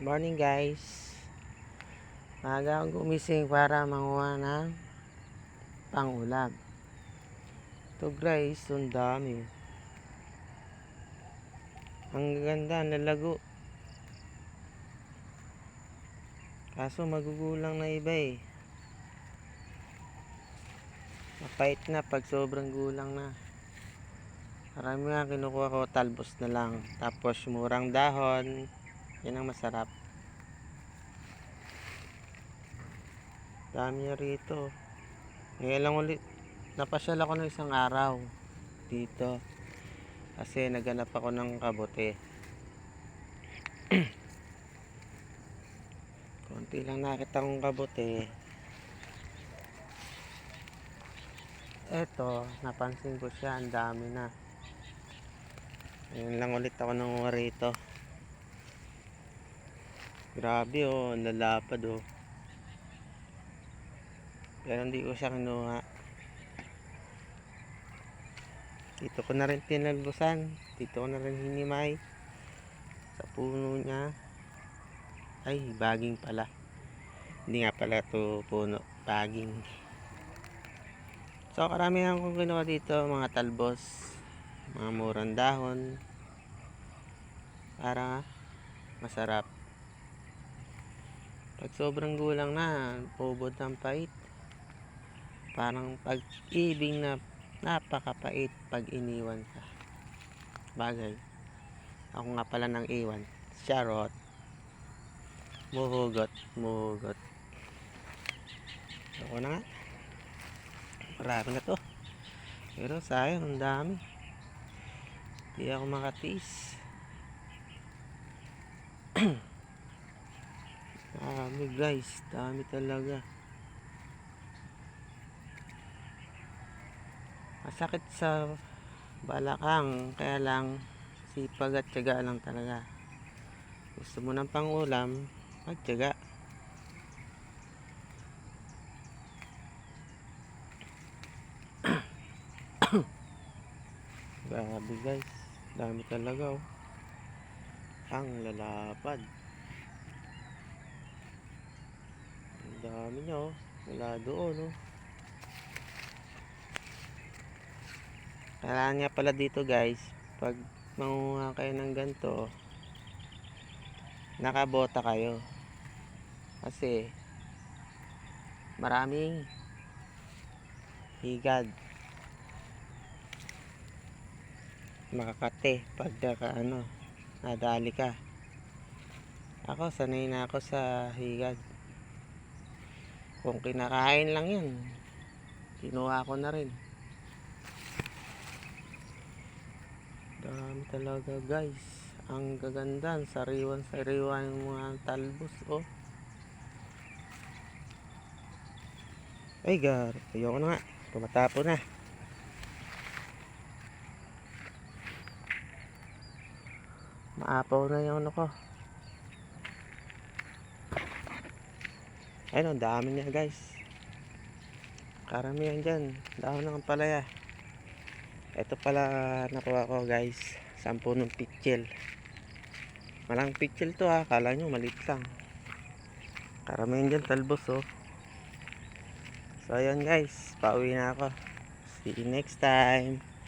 Morning guys. Maaga akong gumising para manguha ng pang-ulam. Ito guys, ang dami. Ang ganda, nalago. Kaso magugulang na iba eh. Mapait na pag sobrang gulang na. Marami nga kinukuha ko, talbos na lang. Tapos murang dahon. Yan ang masarap. Dami niya rito. Ngayon lang ulit napasyal ako ng isang araw dito kasi naghanap ako ng kabote. Konti lang nakita kong kabote. Eto, napansin ko siya, ang dami na. Ngayon lang ulit ako nanguha rito. Grabe oh, ang lalapad oh. Pero hindi ko siya kinuha. Dito ko na rin tinalbusan. Dito ko na rin hinimay. Sa puno niya. Ay, baging pala. Hindi nga pala ito puno. Baging. So, karamihan kong kinuha dito. Mga talbos. Mga murang dahon. Para masarap. Pag sobrang gulang na, ubod ng pait. Parang pag-ibig na napakapait pag iniwan ka. Bagay. Ako nga pala nang iwan. Charot. Muhugot. Ako na nga. Marami na to. Pero sayang, ang dami. Hindi ako makatiis. Dami guys. Dami talaga. Masakit sa balakang. Kaya lang sipag at tiyaga lang talaga. Gusto mo ng pang-ulam, magtiyaga. Grabe guys, dami talaga oh. Ang lalapad. Ang dami niya oh. Wala doon oh. Kailangan nga pala dito guys, pag manguha kayo ng ganito, nakabota kayo. Kasi maraming higad. Makakate pag nadali ka. Ako sanay na ako sa higad. Kung kinakain lang yan, kinuha ko na rin. Dami talaga guys. Ang gaganda, sariwan yung mga talbos oh. Ay gar, ayoko na nga, tumatapo na. Maapaw na yung ano ko. Ayun, ang dami niya guys. Karamihan dyan, dahon ng palaya. Ito pala nakuha ko guys, 10 ng pitchel. Malang pitchel to ha, kala nyo maliit lang. Karamihan dyan talbos oh. So ayun guys, pauwi na ako. See you next time.